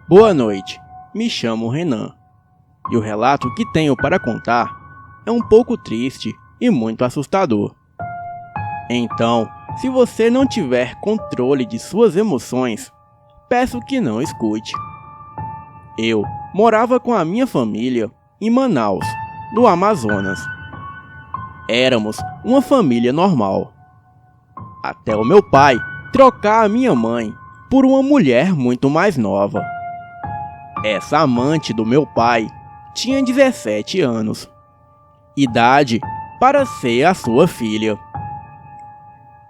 Boa noite, me chamo Renan, e o relato que tenho para contar é um pouco triste e muito assustador. Então, se você não tiver controle de suas emoções, peço que não escute. Eu morava com a minha família em Manaus, no Amazonas. Éramos uma família normal, até o meu pai trocar a minha mãe por uma mulher muito mais nova. Essa amante do meu pai tinha 17 anos, idade para ser a sua filha.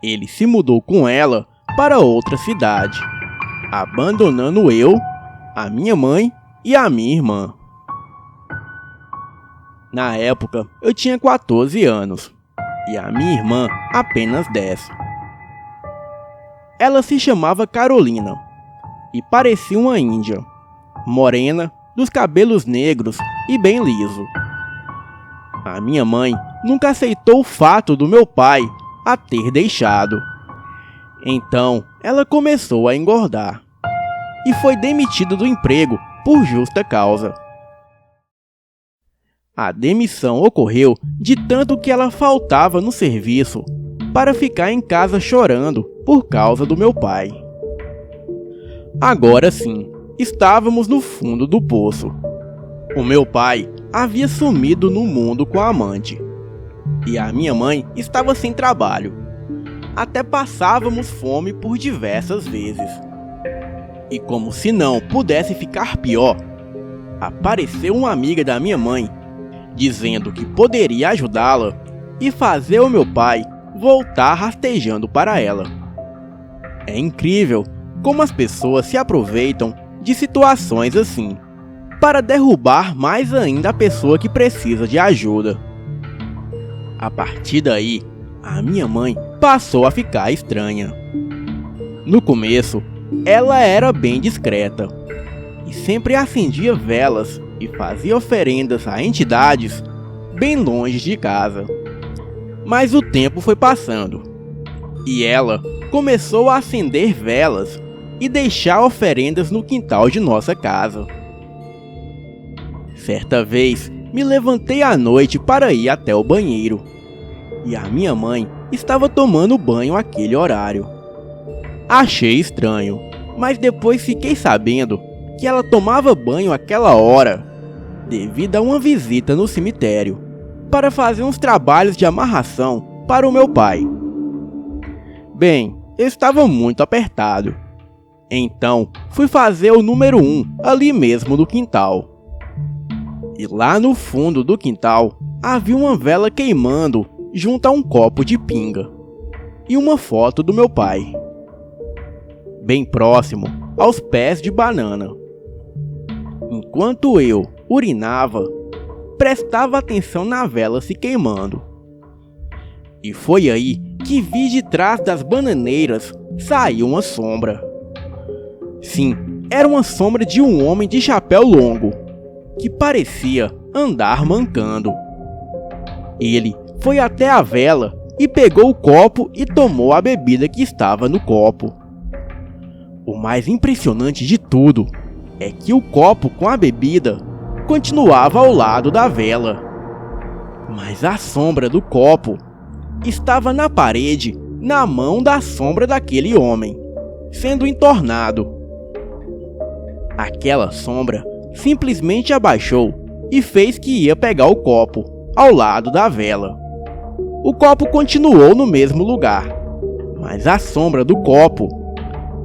Ele se mudou com ela para outra cidade, abandonando eu, a minha mãe e a minha irmã. Na época, eu tinha 14 anos e a minha irmã apenas 10. Ela se chamava Carolina e parecia uma índia, morena, dos cabelos negros e bem liso. A minha mãe nunca aceitou o fato do meu pai a ter deixado. Então, ela começou a engordar e foi demitida do emprego por justa causa. A demissão ocorreu de tanto que ela faltava no serviço para ficar em casa chorando por causa do meu pai. Agora sim, estávamos no fundo do poço. O meu pai havia sumido no mundo com a amante e a minha mãe estava sem trabalho. Até passávamos fome por diversas vezes. E como se não pudesse ficar pior, apareceu uma amiga da minha mãe dizendo que poderia ajudá-la e fazer o meu pai voltar rastejando para ela. É incrível como as pessoas se aproveitam de situações assim, para derrubar mais ainda a pessoa que precisa de ajuda. A partir daí, a minha mãe passou a ficar estranha. No começo, ela era bem discreta e sempre acendia velas e fazia oferendas a entidades bem longe de casa. Mas o tempo foi passando e ela começou a acender velas e deixar oferendas no quintal de nossa casa. Certa vez, me levantei à noite para ir até o banheiro e a minha mãe estava tomando banho àquele horário. Achei estranho, mas depois fiquei sabendo que ela tomava banho àquela hora devido a uma visita no cemitério para fazer uns trabalhos de amarração para o meu pai. Bem, eu estava muito apertado, então fui fazer o número 1 ali mesmo no quintal. E lá no fundo do quintal havia uma vela queimando junto a um copo de pinga e uma foto do meu pai, bem próximo aos pés de banana. Enquanto eu urinava, prestava atenção na vela se queimando. E foi aí que vi de trás das bananeiras sair uma sombra. Sim, era uma sombra de um homem de chapéu longo, que parecia andar mancando. Ele foi até a vela e pegou o copo e tomou a bebida que estava no copo. O mais impressionante de tudo é que o copo com a bebida continuava ao lado da vela, mas a sombra do copo estava na parede, na mão da sombra daquele homem, sendo entornado. Aquela sombra simplesmente abaixou e fez que ia pegar o copo ao lado da vela. O copo continuou no mesmo lugar, mas a sombra do copo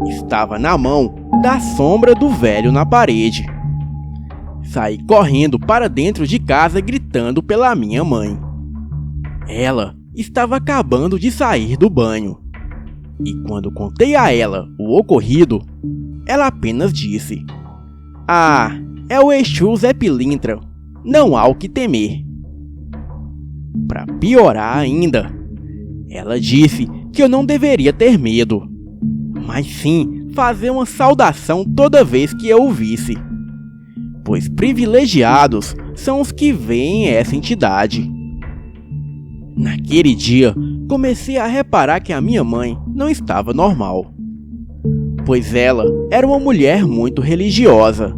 estava na mão da sombra do velho na parede. Saí correndo para dentro de casa gritando pela minha mãe. Ela estava acabando de sair do banho. E quando contei a ela o ocorrido, ela apenas disse: "Ah, é o Exu Zé Pilintra, não há o que temer." Para piorar ainda, ela disse que eu não deveria ter medo, mas sim fazer uma saudação toda vez que eu o visse, pois privilegiados são os que veem essa entidade. Naquele dia, comecei a reparar que a minha mãe não estava normal, pois ela era uma mulher muito religiosa.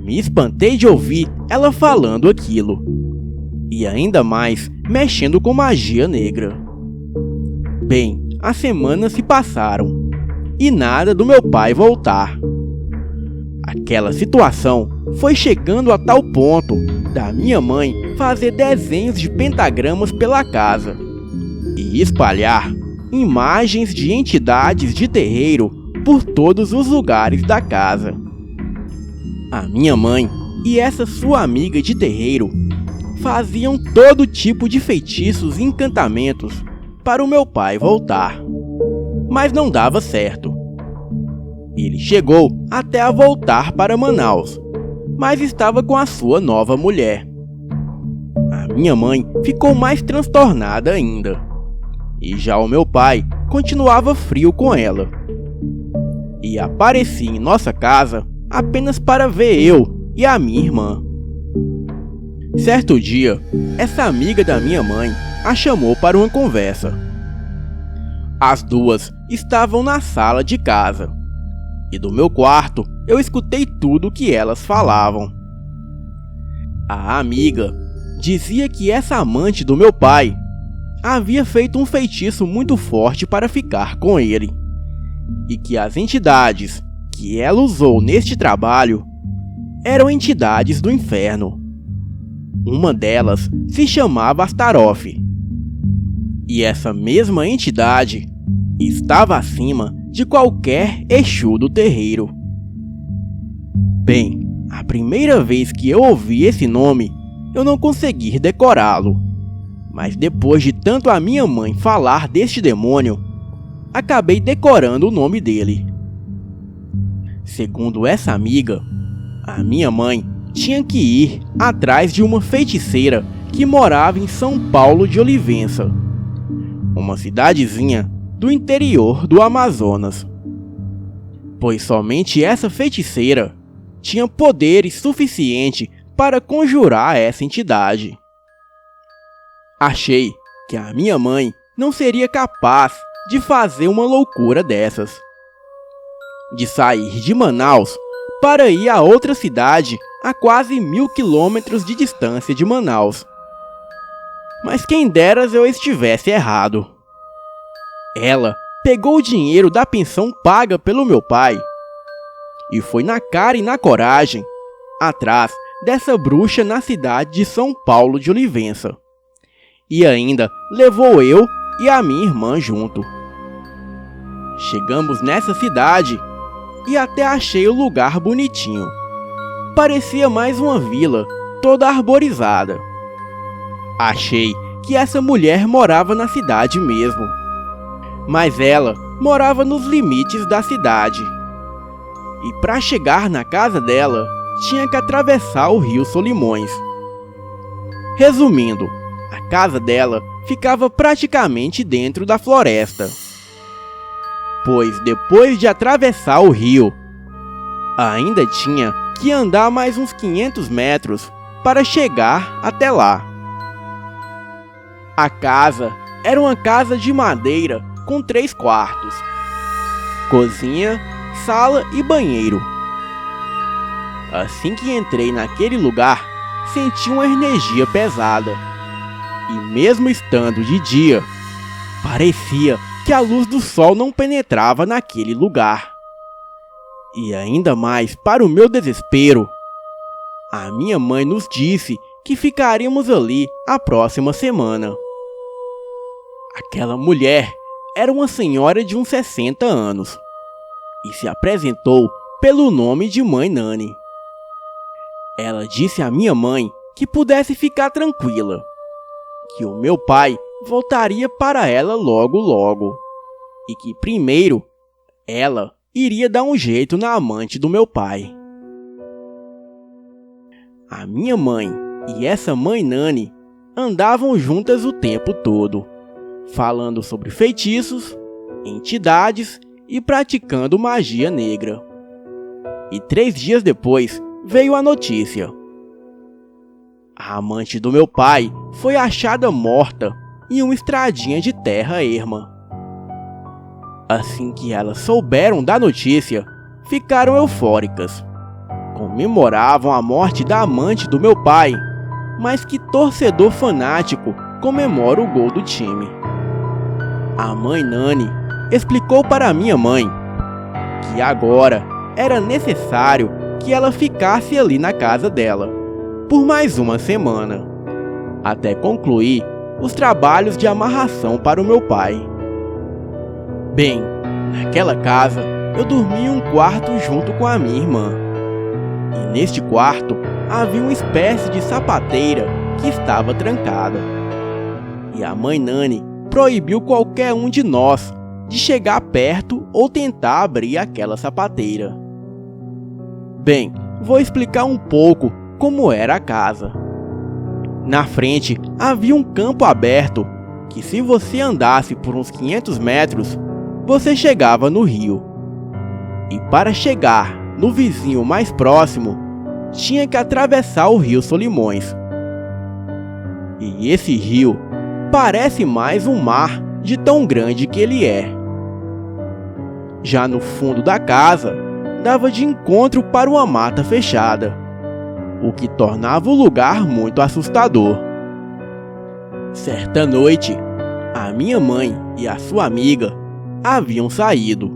Me espantei de ouvir ela falando aquilo, e ainda mais mexendo com magia negra. Bem, as semanas se passaram, e nada do meu pai voltar. Aquela situação foi chegando a tal ponto da minha mãe fazer desenhos de pentagramas pela casa e espalhar imagens de entidades de terreiro por todos os lugares da casa. A minha mãe e essa sua amiga de terreiro faziam todo tipo de feitiços e encantamentos para o meu pai voltar, mas não dava certo. Ele chegou até a voltar para Manaus, mas estava com a sua nova mulher. A minha mãe ficou mais transtornada ainda, e já o meu pai continuava frio com ela. E aparecia em nossa casa apenas para ver eu e a minha irmã. Certo dia, essa amiga da minha mãe a chamou para uma conversa. As duas estavam na sala de casa, e do meu quarto eu escutei tudo o que elas falavam. A amiga dizia que essa amante do meu pai havia feito um feitiço muito forte para ficar com ele, e que as entidades que ela usou neste trabalho eram entidades do inferno. Uma delas se chamava Astaroth, e essa mesma entidade estava acima de qualquer Exu do terreiro. Bem, a primeira vez que eu ouvi esse nome, eu não consegui decorá-lo, mas depois de tanto a minha mãe falar deste demônio, acabei decorando o nome dele. Segundo essa amiga, a minha mãe tinha que ir atrás de uma feiticeira que morava em São Paulo de Olivença, uma cidadezinha do interior do Amazonas, pois somente essa feiticeira tinha poderes suficientes para conjurar essa entidade. Achei que a minha mãe não seria capaz de fazer uma loucura dessas, de sair de Manaus para ir a outra cidade a quase 1000 quilômetros de distância de Manaus. Mas quem dera eu estivesse errado. Ela pegou o dinheiro da pensão paga pelo meu pai e foi na cara e na coragem atrás dessa bruxa na cidade de São Paulo de Olivença. E ainda levou eu e a minha irmã junto. Chegamos nessa cidade e até achei o lugar bonitinho. Parecia mais uma vila, toda arborizada. Achei que essa mulher morava na cidade mesmo, mas ela morava nos limites da cidade. E para chegar na casa dela, tinha que atravessar o rio Solimões. Resumindo, a casa dela ficava praticamente dentro da floresta, pois depois de atravessar o rio, ainda tinha que andar mais uns 500 metros para chegar até lá. A casa era uma casa de madeira com 3 quartos, cozinha, sala e banheiro. Assim que entrei naquele lugar, senti uma energia pesada, e mesmo estando de dia, parecia que a luz do sol não penetrava naquele lugar. E ainda mais para o meu desespero, a minha mãe nos disse que ficaríamos ali a próxima semana. Aquela mulher era uma senhora de uns 60 anos e se apresentou pelo nome de Mãe Nani. Ela disse à minha mãe que pudesse ficar tranquila, que o meu pai voltaria para ela logo logo, e que primeiro ela iria dar um jeito na amante do meu pai. A minha mãe e essa Mãe Nani andavam juntas o tempo todo, falando sobre feitiços, entidades e praticando magia negra. E 3 dias depois veio a notícia. A amante do meu pai foi achada morta em uma estradinha de terra erma. Assim que elas souberam da notícia, ficaram eufóricas. Comemoravam a morte da amante do meu pai, mas que torcedor fanático comemora o gol do time. A mãe Nani explicou para minha mãe que agora era necessário que ela ficasse ali na casa dela por mais uma semana, até concluir os trabalhos de amarração para o meu pai. Bem, naquela casa eu dormia em um quarto junto com a minha irmã. E neste quarto havia uma espécie de sapateira que estava trancada. E a mãe Nani proibiu qualquer um de nós de chegar perto ou tentar abrir aquela sapateira. Bem, vou explicar um pouco como era a casa. Na frente havia um campo aberto que, se você andasse por uns 500 metros, você chegava no rio. E para chegar no vizinho mais próximo, tinha que atravessar o rio Solimões. E esse rio parece mais um mar de tão grande que ele é. Já no fundo da casa, dava de encontro para uma mata fechada, o que tornava o lugar muito assustador. Certa noite, a minha mãe e a sua amiga haviam saído,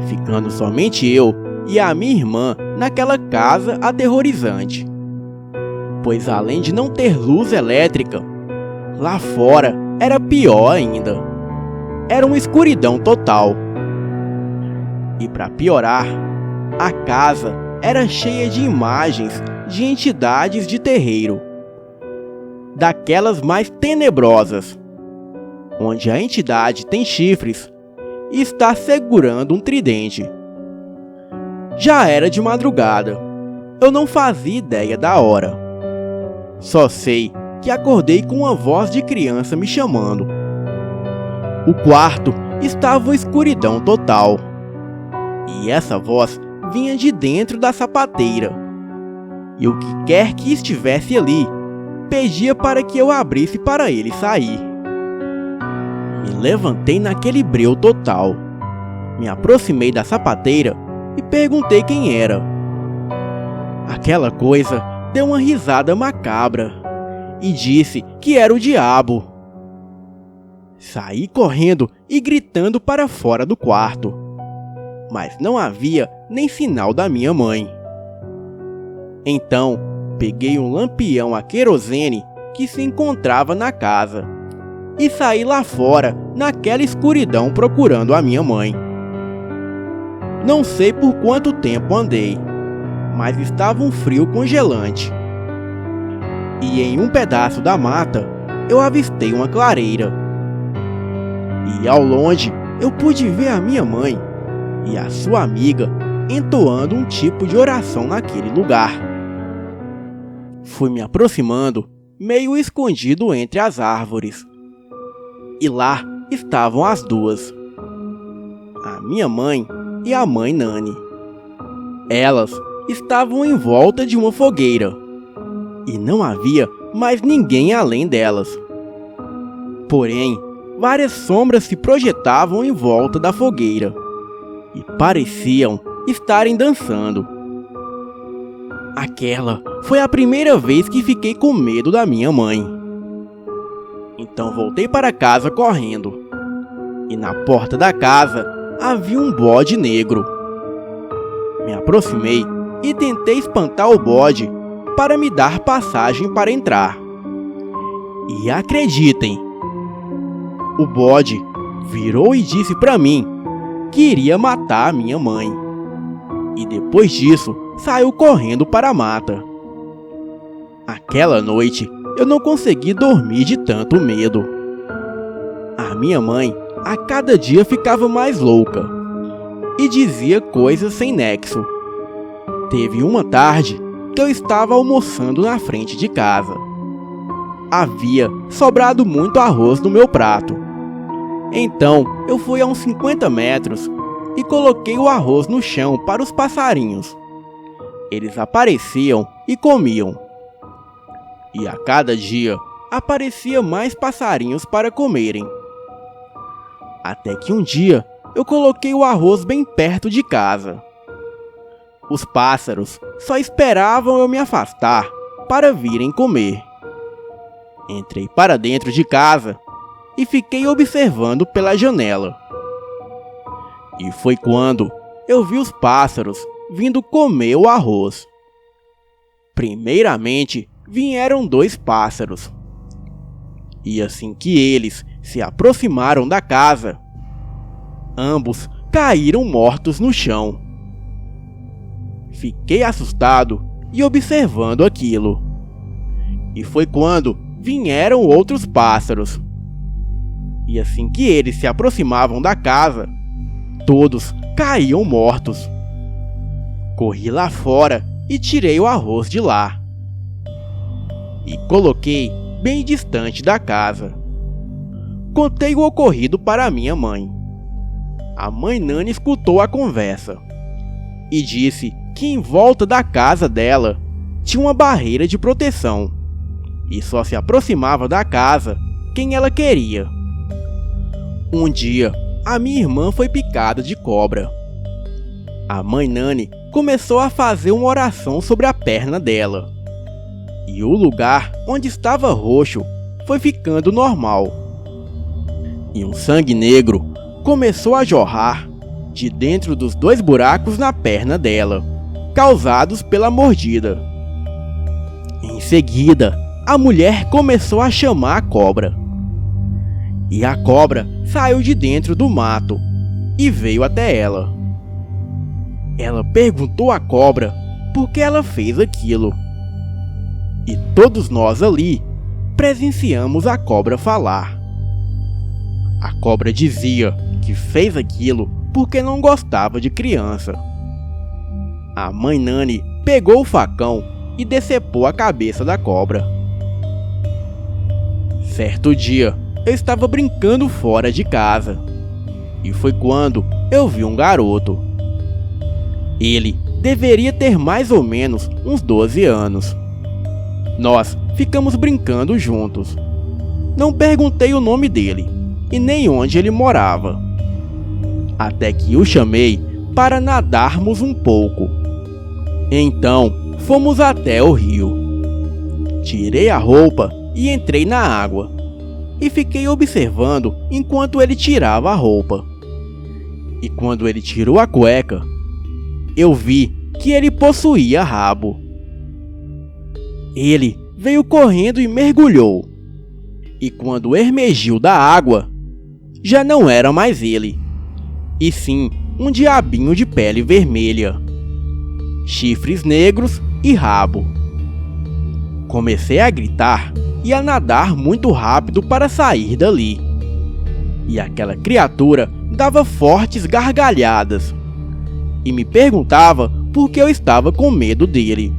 ficando somente eu e a minha irmã naquela casa aterrorizante. Pois além de não ter luz elétrica, lá fora era pior ainda. Era uma escuridão total. E para piorar, a casa era cheia de imagens de entidades de terreiro, daquelas mais tenebrosas, onde a entidade tem chifres e está segurando um tridente. Já era de madrugada. Eu não fazia ideia da hora. Só sei que acordei com uma voz de criança me chamando. O quarto estava uma escuridão total. E essa voz vinha de dentro da sapateira. E o que quer que estivesse ali, pedia para que eu abrisse para ele sair. Me levantei naquele breu total. Me aproximei da sapateira e perguntei quem era. Aquela coisa deu uma risada macabra e disse que era o diabo. Saí correndo e gritando para fora do quarto, mas não havia nem sinal da minha mãe. Então, peguei um lampião a querosene que se encontrava na casa e saí lá fora naquela escuridão procurando a minha mãe. Não sei por quanto tempo andei, mas estava um frio congelante. E em um pedaço da mata, eu avistei uma clareira. E ao longe, eu pude ver a minha mãe e a sua amiga entoando um tipo de oração naquele lugar. Fui me aproximando, meio escondido entre as árvores. E lá estavam as duas, a minha mãe e a mãe Nani. Elas estavam em volta de uma fogueira, e não havia mais ninguém além delas. Porém, várias sombras se projetavam em volta da fogueira, e pareciam estarem dançando. Aquela foi a primeira vez que fiquei com medo da minha mãe. Então voltei para casa correndo, e na porta da casa havia um bode negro. Me aproximei e tentei espantar o bode para me dar passagem para entrar. E acreditem, o bode virou e disse para mim que iria matar a minha mãe. E depois disso, saiu correndo para a mata. Aquela noite, eu não consegui dormir de tanto medo. A minha mãe, a cada dia ficava mais louca e dizia coisas sem nexo. Teve uma tarde que eu estava almoçando na frente de casa. Havia sobrado muito arroz no meu prato. Então, eu fui a uns 50 metros e coloquei o arroz no chão para os passarinhos. Eles apareciam e comiam. E a cada dia, aparecia mais passarinhos para comerem. Até que um dia, eu coloquei o arroz bem perto de casa. Os pássaros só esperavam eu me afastar para virem comer. Entrei para dentro de casa e fiquei observando pela janela. E foi quando eu vi os pássaros vindo comer o arroz. Primeiramente, vieram 2 pássaros. E assim que eles se aproximaram da casa, ambos caíram mortos no chão. Fiquei assustado e observando aquilo. E foi quando vieram outros pássaros. E assim que eles se aproximavam da casa, todos caíam mortos. Corri lá fora e tirei o arroz de lá. E coloquei bem distante da casa. Contei o ocorrido para minha mãe. A mãe Nani escutou a conversa e disse que em volta da casa dela tinha uma barreira de proteção e só se aproximava da casa quem ela queria. Um dia, a minha irmã foi picada de cobra. A mãe Nani começou a fazer uma oração sobre a perna dela. E o lugar onde estava roxo foi ficando normal. E um sangue negro começou a jorrar de dentro dos 2 buracos na perna dela, causados pela mordida. Em seguida, a mulher começou a chamar a cobra. E a cobra saiu de dentro do mato e veio até ela. Ela perguntou à cobra por que ela fez aquilo. E todos nós ali presenciamos a cobra falar. A cobra dizia que fez aquilo porque não gostava de criança. A mãe Nani pegou o facão e decepou a cabeça da cobra. Certo dia, eu estava brincando fora de casa. E foi quando eu vi um garoto. Ele deveria ter mais ou menos uns 12 anos. Nós ficamos brincando juntos. Não perguntei o nome dele e nem onde ele morava. Até que o chamei para nadarmos um pouco. Então, fomos até o rio. Tirei a roupa e entrei na água. E fiquei observando enquanto ele tirava a roupa. E quando ele tirou a cueca, eu vi que ele possuía rabo. Ele veio correndo e mergulhou. E quando emergiu da água, já não era mais ele, e sim um diabinho de pele vermelha, chifres negros e rabo. Comecei a gritar e a nadar muito rápido para sair dali. E aquela criatura dava fortes gargalhadas e me perguntava por que eu estava com medo dele,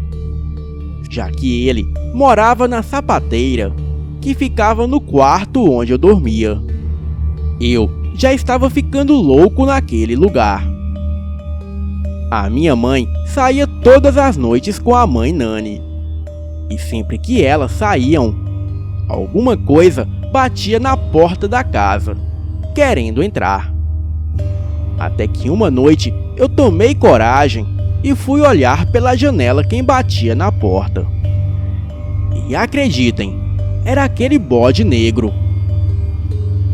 já que ele morava na sapateira que ficava no quarto onde eu dormia. Eu já estava ficando louco naquele lugar. A minha mãe saía todas as noites com a mãe Nani, e sempre que elas saíam, alguma coisa batia na porta da casa, querendo entrar. Até que uma noite eu tomei coragem e fui olhar pela janela quem batia na porta. E acreditem, era aquele bode negro.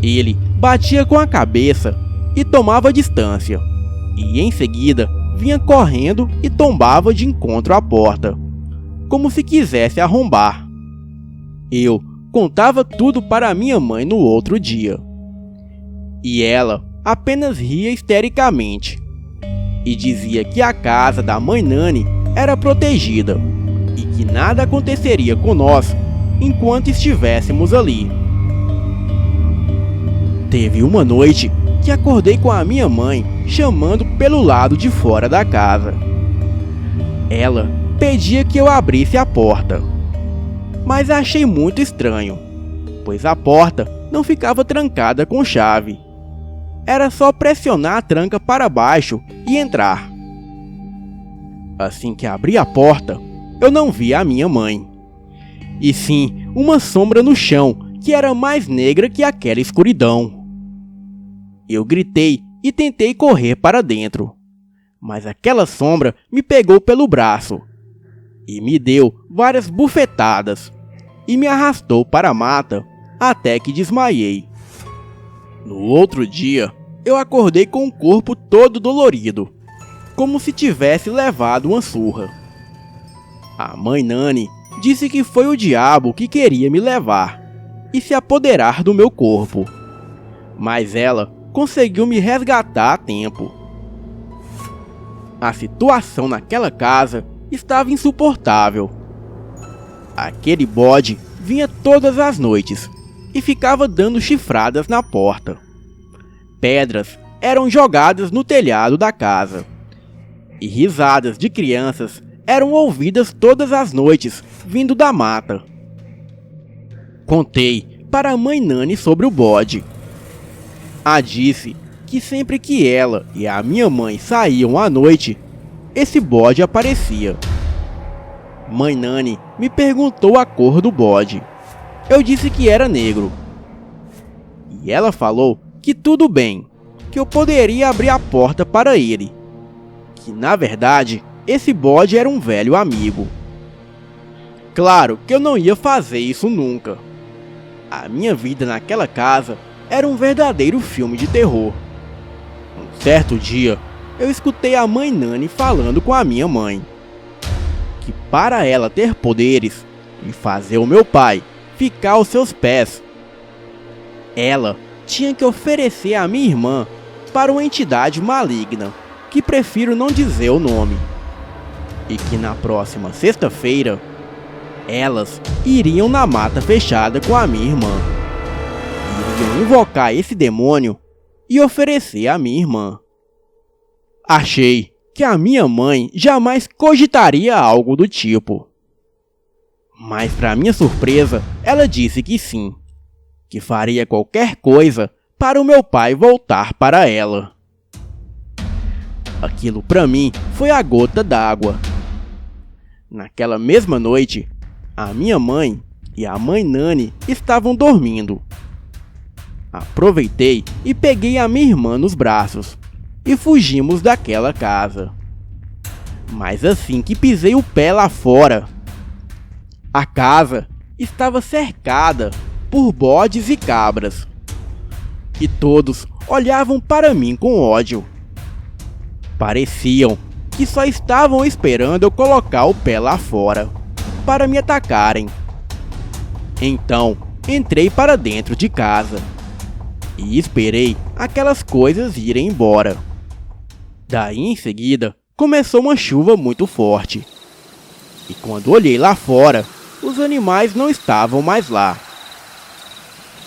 Ele batia com a cabeça e tomava distância, e em seguida vinha correndo e tombava de encontro à porta, como se quisesse arrombar. Eu contava tudo para minha mãe no outro dia, e ela apenas ria histericamente, e dizia que a casa da mãe Nani era protegida, e que nada aconteceria com nós enquanto estivéssemos ali. Teve uma noite que acordei com a minha mãe chamando pelo lado de fora da casa. Ela pedia que eu abrisse a porta, mas achei muito estranho, pois a porta não ficava trancada com chave. Era só pressionar a tranca para baixo e entrar. Assim que abri a porta, eu não vi a minha mãe, e sim uma sombra no chão que era mais negra que aquela escuridão. Eu gritei e tentei correr para dentro. Mas aquela sombra me pegou pelo braço e me deu várias bufetadas e me arrastou para a mata até que desmaiei. No outro dia, eu acordei com o corpo todo dolorido, como se tivesse levado uma surra. A mãe Nani disse que foi o diabo que queria me levar e se apoderar do meu corpo, mas ela conseguiu me resgatar a tempo. A situação naquela casa estava insuportável. Aquele bode vinha todas as noites e ficava dando chifradas na porta. Pedras eram jogadas no telhado da casa e risadas de crianças eram ouvidas todas as noites vindo da mata. Contei para a mãe Nani sobre o bode. A disse que sempre que ela e a minha mãe saíam à noite, esse bode aparecia. Mãe Nani me perguntou a cor do bode. Eu disse que era negro. E ela falou que tudo bem, que eu poderia abrir a porta para ele. Que na verdade, esse bode era um velho amigo. Claro que eu não ia fazer isso nunca. A minha vida naquela casa era um verdadeiro filme de terror. Um certo dia, eu escutei a mãe Nani falando com a minha mãe que para ela ter poderes e fazer o meu pai ficar aos seus pés, ela tinha que oferecer a minha irmã para uma entidade maligna, que prefiro não dizer o nome, e que na próxima sexta-feira, elas iriam na mata fechada com a minha irmã. Iriam invocar esse demônio e oferecer a minha irmã. Achei que a minha mãe jamais cogitaria algo do tipo. Mas para minha surpresa, ela disse que sim, que faria qualquer coisa para o meu pai voltar para ela. Aquilo para mim foi a gota d'água. Naquela mesma noite, a minha mãe e a mãe Nani estavam dormindo. Aproveitei e peguei a minha irmã nos braços e fugimos daquela casa. Mas assim que pisei o pé lá fora, a casa estava cercada por bodes e cabras, e todos olhavam para mim com ódio. Pareciam que só estavam esperando eu colocar o pé lá fora para me atacarem. Então entrei para dentro de casa e esperei aquelas coisas irem embora. Daí em seguida começou uma chuva muito forte, e quando olhei lá fora, os animais não estavam mais lá.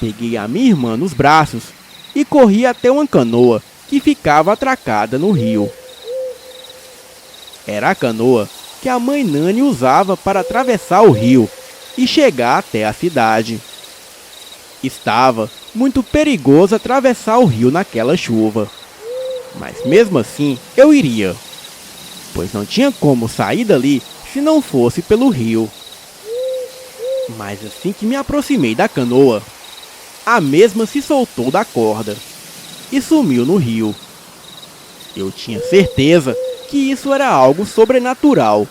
Peguei a minha irmã nos braços e corri até uma canoa que ficava atracada no rio. Era a canoa que a mãe Nani usava para atravessar o rio e chegar até a cidade. Estava muito perigoso atravessar o rio naquela chuva, mas mesmo assim eu iria, pois não tinha como sair dali se não fosse pelo rio. Mas assim que me aproximei da canoa, a mesma se soltou da corda e sumiu no rio. Eu tinha certeza que isso era algo sobrenatural,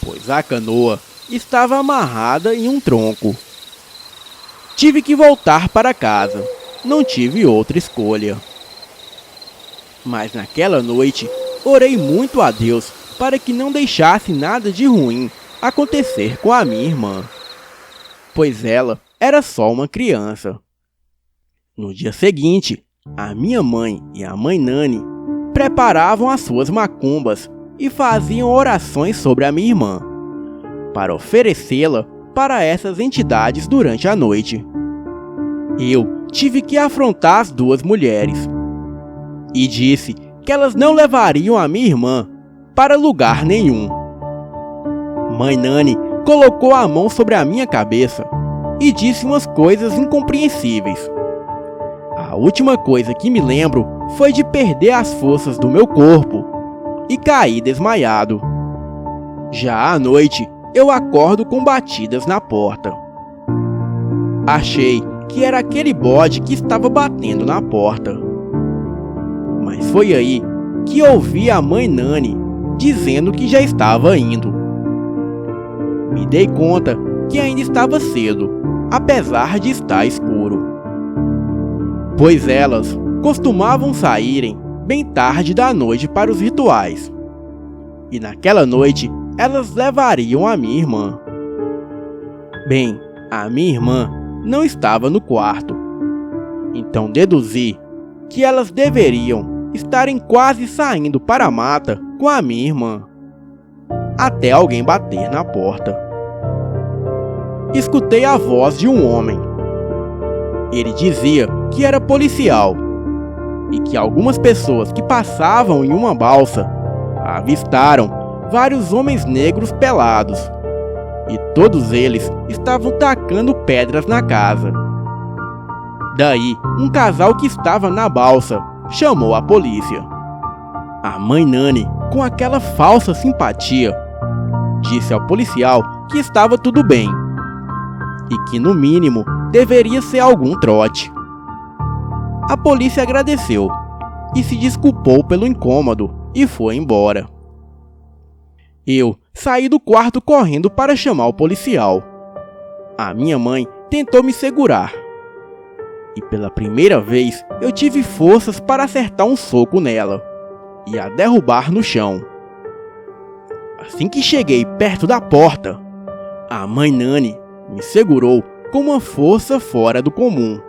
pois a canoa estava amarrada em um tronco. Tive que voltar para casa, não tive outra escolha. Mas naquela noite, orei muito a Deus para que não deixasse nada de ruim acontecer com a minha irmã, pois ela era só uma criança. No dia seguinte, a minha mãe e a mãe Nani preparavam as suas macumbas e faziam orações sobre a minha irmã, para oferecê-la para essas entidades durante a noite. Eu tive que afrontar as duas mulheres e disse que elas não levariam a minha irmã para lugar nenhum. Mãe Nani colocou a mão sobre a minha cabeça e disse umas coisas incompreensíveis. A última coisa que me lembro foi de perder as forças do meu corpo e cair desmaiado. Já à noite, eu acordo com batidas na porta. Achei que era aquele bode que estava batendo na porta. Mas foi aí que ouvi a mãe Nani dizendo que já estava indo. Me dei conta que ainda estava cedo, apesar de estar escuro, pois elas costumavam saírem bem tarde da noite para os rituais. E naquela noite elas levariam a minha irmã. Bem, a minha irmã não estava no quarto, então deduzi que elas deveriam estarem quase saindo para a mata com a minha irmã, até alguém bater na porta. Escutei a voz de um homem. Ele dizia que era policial e que algumas pessoas que passavam em uma balsa avistaram vários homens negros pelados, e todos eles estavam tacando pedras na casa. Daí, um casal que estava na balsa chamou a polícia. A mãe Nani, com aquela falsa simpatia, disse ao policial que estava tudo bem e que no mínimo deveria ser algum trote. A polícia agradeceu e se desculpou pelo incômodo e foi embora. Eu saí do quarto correndo para chamar o policial. A minha mãe tentou me segurar. E pela primeira vez eu tive forças para acertar um soco nela e a derrubar no chão. Assim que cheguei perto da porta, a mãe Nani me segurou com uma força fora do comum.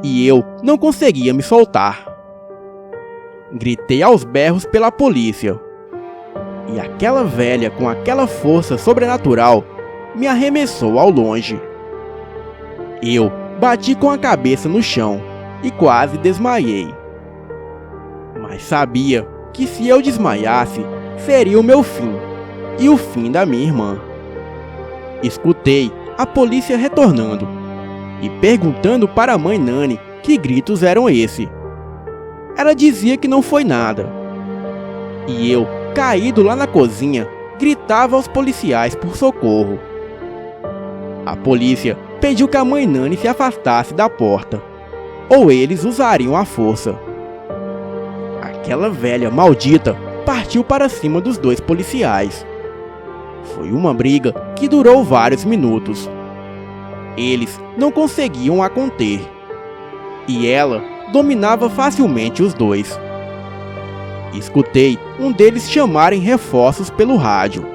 E eu não conseguia me soltar. Gritei aos berros pela polícia. E aquela velha com aquela força sobrenatural me arremessou ao longe. Eu bati com a cabeça no chão e quase desmaiei. Mas sabia que se eu desmaiasse, seria o meu fim e o fim da minha irmã. Escutei a polícia retornando e perguntando para a mãe Nani que gritos eram esses. Ela dizia que não foi nada. E eu, caído lá na cozinha, gritava aos policiais por socorro. A polícia pediu que a mãe Nani se afastasse da porta, ou eles usariam a força. Aquela velha maldita partiu para cima dos dois policiais. Foi uma briga que durou vários minutos. Eles não conseguiam a conter, e ela dominava facilmente os dois. Escutei um deles chamarem reforços pelo rádio,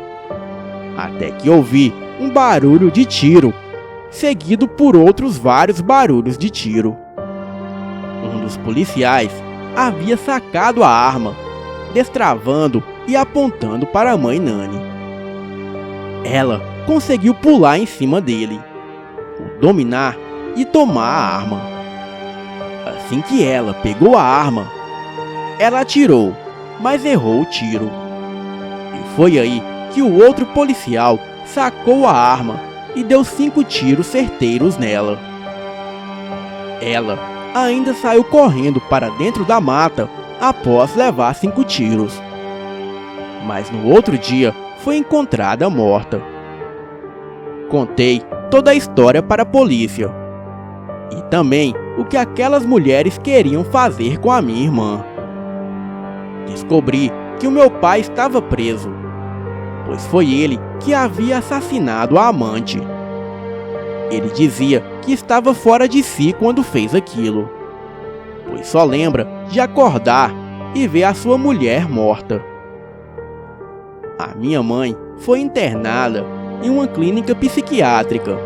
até que ouvi um barulho de tiro, seguido por outros vários barulhos de tiro. Um dos policiais havia sacado a arma, destravando e apontando para a mãe Nani. Ela conseguiu pular em cima dele, o dominar e tomar a arma. Assim que ela pegou a arma, ela atirou, mas errou o tiro. E foi aí que o outro policial sacou a arma e deu 5 tiros certeiros nela. Ela ainda saiu correndo para dentro da mata após levar 5 tiros. Mas no outro dia foi encontrada morta. Contei toda a história para a polícia e também o que aquelas mulheres queriam fazer com a minha irmã. Descobri que o meu pai estava preso, pois foi ele que havia assassinado a amante. Ele dizia que estava fora de si quando fez aquilo, pois só lembra de acordar e ver a sua mulher morta. A minha mãe foi internada em uma clínica psiquiátrica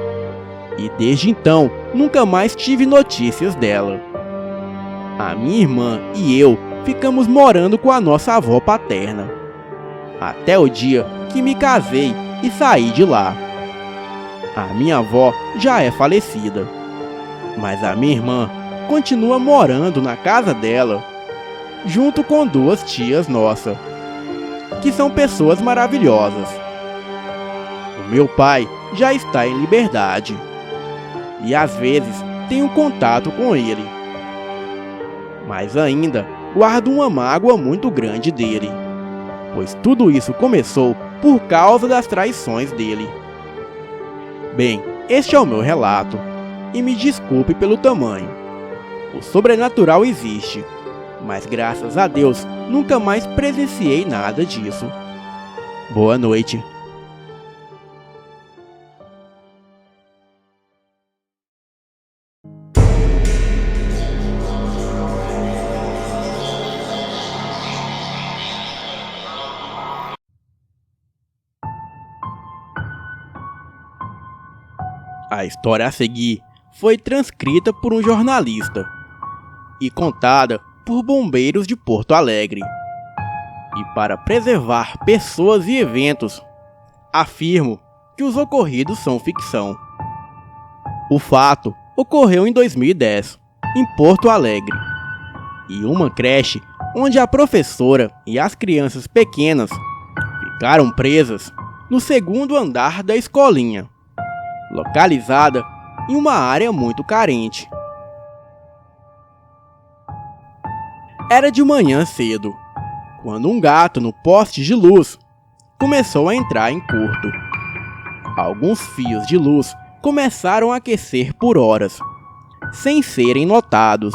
e desde então nunca mais tive notícias dela. A minha irmã e eu ficamos morando com a nossa avó paterna, até o dia que me casei e saí de lá. A minha avó já é falecida, mas a minha irmã continua morando na casa dela, junto com 2 tias nossas, que são pessoas maravilhosas. O meu pai já está em liberdade, e às vezes tenho contato com ele, mas ainda guardo uma mágoa muito grande dele, pois tudo isso começou por causa das traições dele. Bem, este é o meu relato, e me desculpe pelo tamanho. O sobrenatural existe, mas graças a Deus nunca mais presenciei nada disso. Boa noite. A história a seguir foi transcrita por um jornalista e contada por bombeiros de Porto Alegre. E para preservar pessoas e eventos, afirmo que os ocorridos são ficção. O fato ocorreu em 2010, em Porto Alegre, e uma creche onde a professora e as crianças pequenas ficaram presas no segundo andar da escolinha, localizada em uma área muito carente. Era de manhã cedo, quando um gato no poste de luz começou a entrar em curto. Alguns fios de luz começaram a aquecer por horas, sem serem notados.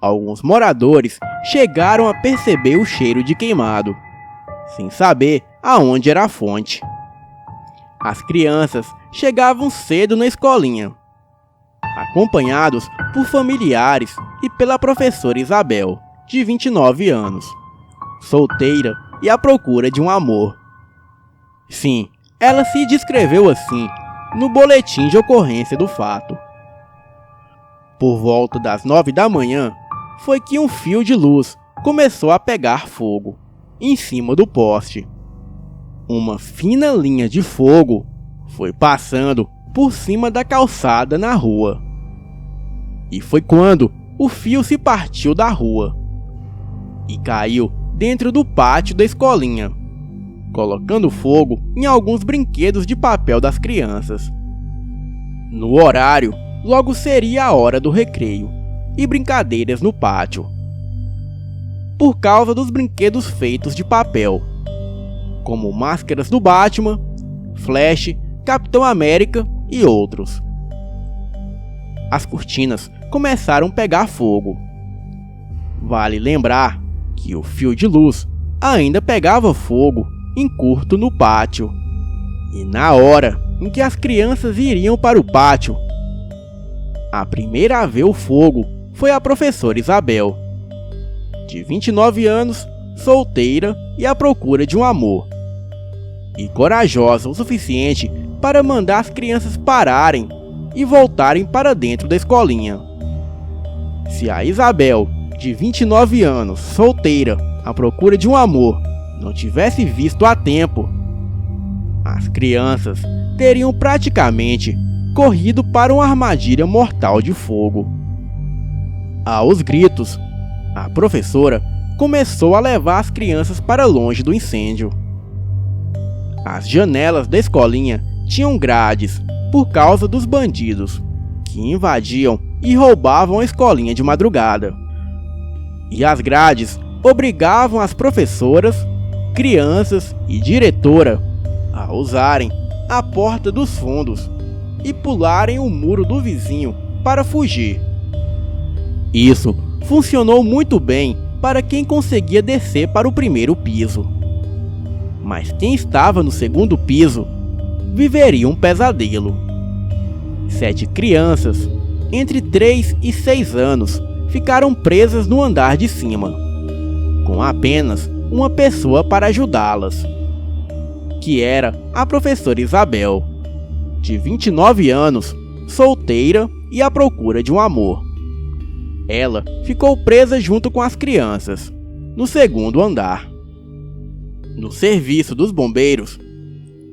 Alguns moradores chegaram a perceber o cheiro de queimado, sem saber aonde era a fonte. As crianças chegavam cedo na escolinha, acompanhados por familiares e pela professora Isabel, de 29 anos, solteira e à procura de um amor. Sim, ela se descreveu assim no boletim de ocorrência do fato. Por volta das 9 da manhã, foi que um fio de luz começou a pegar fogo em cima do poste. Uma fina linha de fogo foi passando por cima da calçada na rua. E foi quando o fio se partiu da rua e caiu dentro do pátio da escolinha, colocando fogo em alguns brinquedos de papel das crianças. No horário, logo seria a hora do recreio e brincadeiras no pátio. Por causa dos brinquedos feitos de papel, como máscaras do Batman, Flash, Capitão América e outros. As cortinas começaram a pegar fogo. Vale lembrar que o fio de luz ainda pegava fogo em curto no pátio. E na hora em que as crianças iriam para o pátio, a primeira a ver o fogo foi a professora Isabel, de 29 anos, solteira e à procura de um amor, e corajosa o suficiente para mandar as crianças pararem e voltarem para dentro da escolinha. Se a Isabel, de 29 anos, solteira, à procura de um amor, não tivesse visto a tempo, as crianças teriam praticamente corrido para uma armadilha mortal de fogo. Aos gritos, a professora começou a levar as crianças para longe do incêndio. As janelas da escolinha tinham grades por causa dos bandidos que invadiam e roubavam a escolinha de madrugada. E as grades obrigavam as professoras, crianças e diretora a usarem a porta dos fundos e pularem o muro do vizinho para fugir. Isso funcionou muito bem para quem conseguia descer para o primeiro piso. Mas quem estava no segundo piso viveria um pesadelo. 7 crianças, entre 3 e 6 anos, ficaram presas no andar de cima, com apenas uma pessoa para ajudá-las, que era a professora Isabel, de 29 anos, solteira e à procura de um amor. Ela ficou presa junto com as crianças, no segundo andar. No serviço dos bombeiros,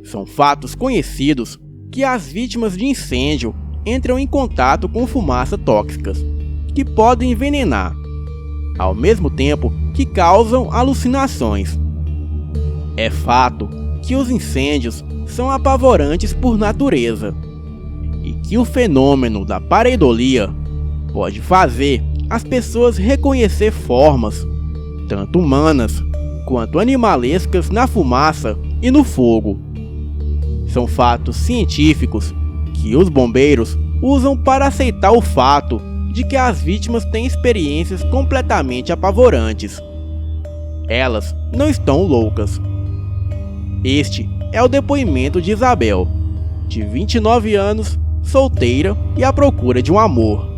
são fatos conhecidos que as vítimas de incêndio entram em contato com fumaças tóxicas, que podem envenenar, ao mesmo tempo que causam alucinações. É fato que os incêndios são apavorantes por natureza, e que o fenômeno da pareidolia pode fazer as pessoas reconhecer formas, tanto humanas quanto animalescas, na fumaça e no fogo. São fatos científicos que os bombeiros usam para aceitar o fato de que as vítimas têm experiências completamente apavorantes. Elas não estão loucas. Este é o depoimento de Isabel, de 29 anos, solteira e à procura de um amor.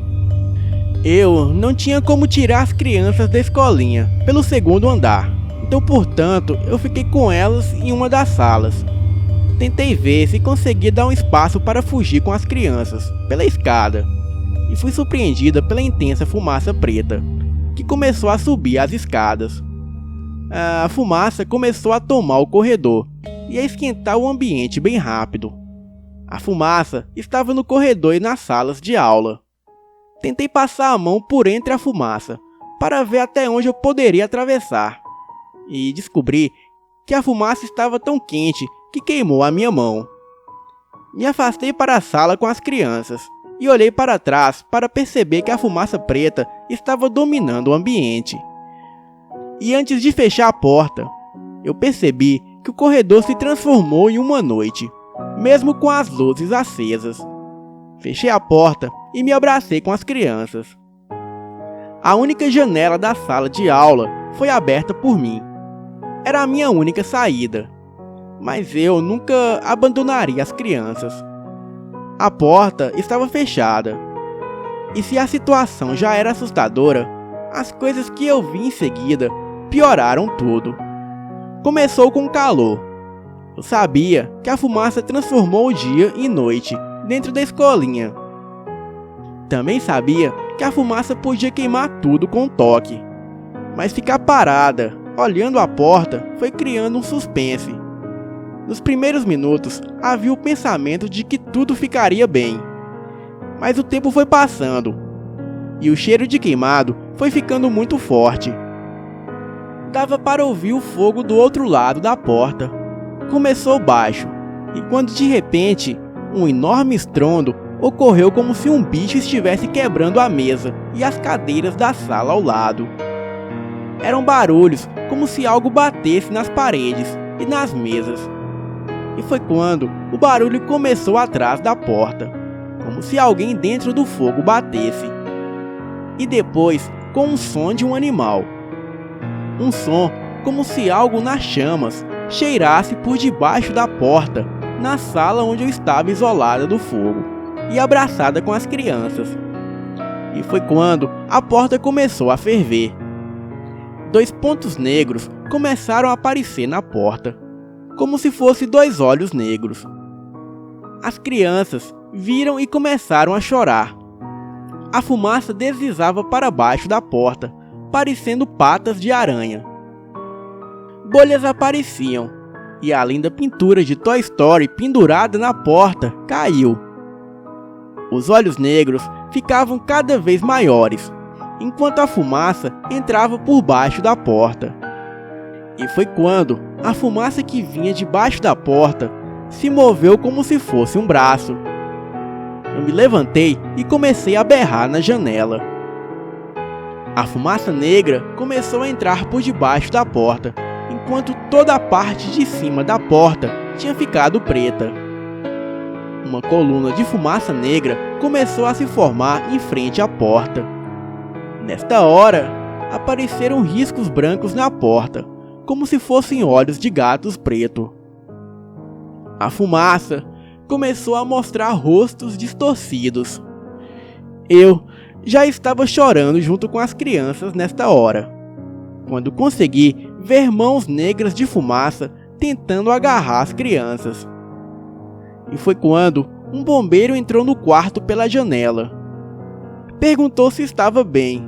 Eu não tinha como tirar as crianças da escolinha pelo segundo andar, então portanto eu fiquei com elas em uma das salas. Tentei ver se conseguia dar um espaço para fugir com as crianças pela escada e fui surpreendida pela intensa fumaça preta que começou a subir as escadas. A fumaça começou a tomar o corredor e a esquentar o ambiente bem rápido. A fumaça estava no corredor e nas salas de aula. Tentei passar a mão por entre a fumaça para ver até onde eu poderia atravessar e descobri que a fumaça estava tão quente que queimou a minha mão. Me afastei para a sala com as crianças e olhei para trás para perceber que a fumaça preta estava dominando o ambiente. E antes de fechar a porta, eu percebi que o corredor se transformou em uma noite, mesmo com as luzes acesas. Fechei a porta e me abracei com as crianças. A única janela da sala de aula foi aberta por mim. Era a minha única saída, mas eu nunca abandonaria as crianças. A porta estava fechada, e se a situação já era assustadora, as coisas que eu vi em seguida pioraram tudo. Começou com calor. Eu sabia que a fumaça transformou o dia em noite dentro da escolinha. Também sabia que a fumaça podia queimar tudo com um toque, mas ficar parada, olhando a porta, foi criando um suspense. Nos primeiros minutos, havia o pensamento de que tudo ficaria bem. Mas o tempo foi passando, e o cheiro de queimado foi ficando muito forte. Dava para ouvir o fogo do outro lado da porta. Começou baixo, e quando de repente, um enorme estrondo ocorreu como se um bicho estivesse quebrando a mesa e as cadeiras da sala ao lado. Eram barulhos como se algo batesse nas paredes e nas mesas. E foi quando o barulho começou atrás da porta, como se alguém dentro do fogo batesse. E depois com um som de um animal. Um som como se algo nas chamas cheirasse por debaixo da porta, na sala onde eu estava isolada do fogo e abraçada com as crianças. E foi quando a porta começou a ferver. 2 pontos negros começaram a aparecer na porta, como se fossem 2 olhos negros. As crianças viram e começaram a chorar. A fumaça deslizava para baixo da porta, parecendo patas de aranha. Bolhas apareciam, e a linda pintura de Toy Story pendurada na porta caiu. Os olhos negros ficavam cada vez maiores, enquanto a fumaça entrava por baixo da porta. E foi quando a fumaça que vinha debaixo da porta se moveu como se fosse um braço. Eu me levantei e comecei a berrar na janela. A fumaça negra começou a entrar por debaixo da porta, enquanto toda a parte de cima da porta tinha ficado preta. Uma coluna de fumaça negra começou a se formar em frente à porta. Nesta hora, apareceram riscos brancos na porta, como se fossem olhos de gatos pretos. A fumaça começou a mostrar rostos distorcidos. Eu já estava chorando junto com as crianças nesta hora, quando consegui ver mãos negras de fumaça tentando agarrar as crianças. E foi quando um bombeiro entrou no quarto pela janela. Perguntou se estava bem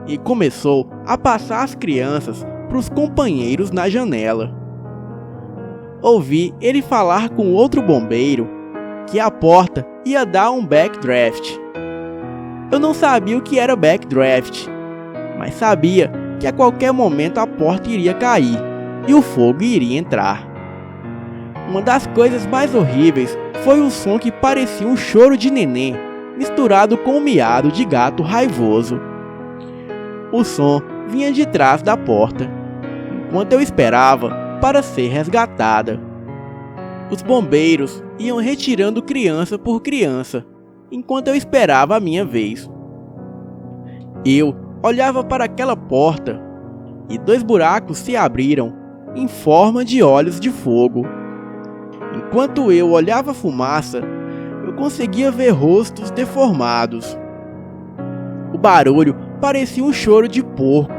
e começou a passar as crianças para os companheiros na janela. Ouvi ele falar com outro bombeiro que a porta ia dar um backdraft. Eu não sabia o que era backdraft, mas sabia que a qualquer momento a porta iria cair e o fogo iria entrar. Uma das coisas mais horríveis foi o som que parecia um choro de neném misturado com um miado de gato raivoso. O som vinha de trás da porta, enquanto eu esperava para ser resgatada. Os bombeiros iam retirando criança por criança, enquanto eu esperava a minha vez. Eu olhava para aquela porta e 2 buracos se abriram em forma de olhos de fogo. Enquanto eu olhava a fumaça, eu conseguia ver rostos deformados. O barulho parecia um choro de porco.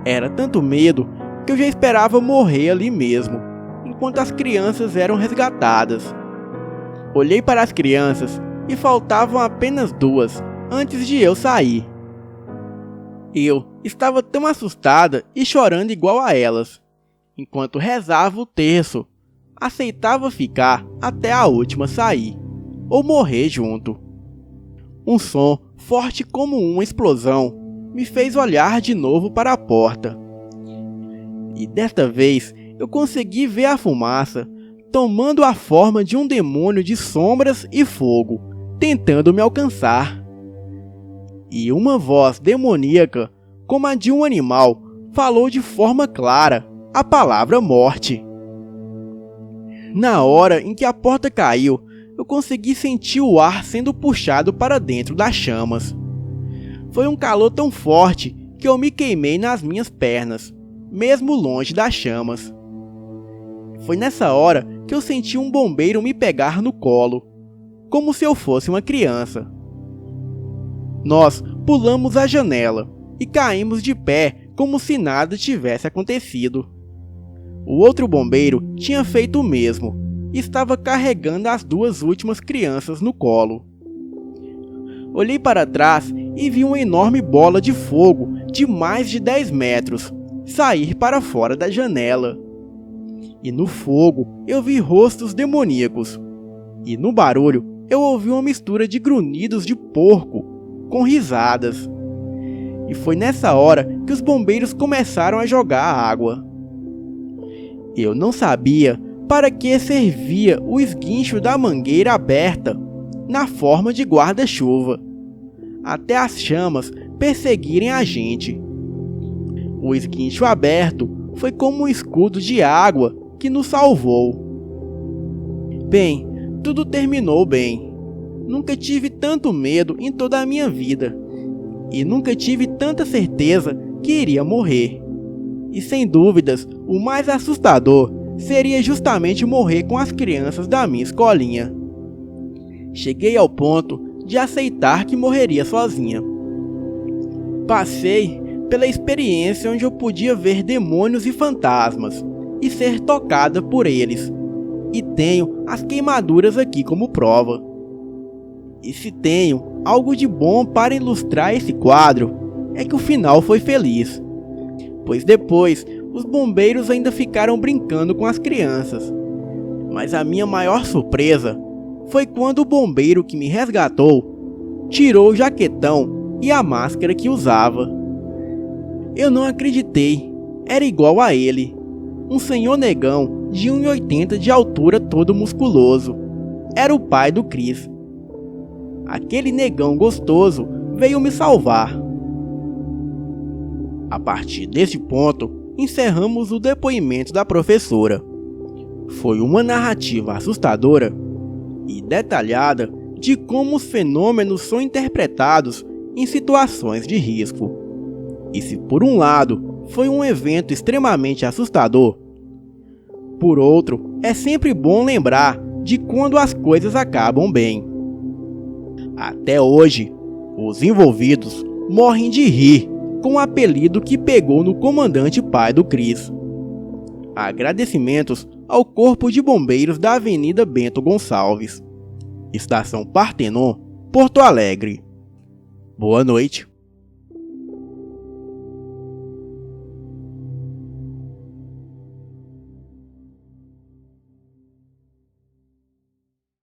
Era tanto medo que eu já esperava morrer ali mesmo, enquanto as crianças eram resgatadas. Olhei para as crianças e faltavam apenas 2 antes de eu sair. Eu estava tão assustada e chorando igual a elas. Enquanto rezava o terço, aceitava ficar até a última sair, ou morrer junto. Um som forte como uma explosão me fez olhar de novo para a porta. E desta vez eu consegui ver a fumaça tomando a forma de um demônio de sombras e fogo, tentando me alcançar. E uma voz demoníaca, como a de um animal, falou de forma clara a palavra morte. Na hora em que a porta caiu, eu consegui sentir o ar sendo puxado para dentro das chamas. Foi um calor tão forte que eu me queimei nas minhas pernas, mesmo longe das chamas. Foi nessa hora que eu senti um bombeiro me pegar no colo, como se eu fosse uma criança. Nós pulamos a janela e caímos de pé como se nada tivesse acontecido. O outro bombeiro tinha feito o mesmo e estava carregando as 2 últimas crianças no colo. Olhei para trás e vi uma enorme bola de fogo de mais de 10 metros sair para fora da janela. E no fogo eu vi rostos demoníacos. E no barulho eu ouvi uma mistura de grunhidos de porco com risadas. E foi nessa hora que os bombeiros começaram a jogar água. Eu não sabia para que servia o esguincho da mangueira aberta na forma de guarda-chuva, até as chamas perseguirem a gente. O esguincho aberto foi como um escudo de água que nos salvou. Bem, tudo terminou bem. Nunca tive tanto medo em toda a minha vida. E nunca tive tanta certeza que iria morrer. E sem dúvidas, o mais assustador seria justamente morrer com as crianças da minha escolinha. Cheguei ao ponto de aceitar que morreria sozinha. Passei pela experiência onde eu podia ver demônios e fantasmas e ser tocada por eles. E tenho as queimaduras aqui como prova. E se tenho algo de bom para ilustrar esse quadro, é que o final foi feliz. Pois depois, os bombeiros ainda ficaram brincando com as crianças. Mas a minha maior surpresa foi quando o bombeiro que me resgatou tirou o jaquetão e a máscara que usava. Eu não acreditei, era igual a ele. Um senhor negão de 1,80 de altura, todo musculoso. Era o pai do Chris. Aquele negão gostoso veio me salvar. A partir desse ponto, encerramos o depoimento da professora. Foi uma narrativa assustadora e detalhada de como os fenômenos são interpretados em situações de risco. E se por um lado foi um evento extremamente assustador, por outro, é sempre bom lembrar de quando as coisas acabam bem. Até hoje, os envolvidos morrem de rir com o apelido que pegou no comandante pai do Chris. Agradecimentos ao Corpo de Bombeiros da Avenida Bento Gonçalves, Estação Partenon, Porto Alegre. Boa noite.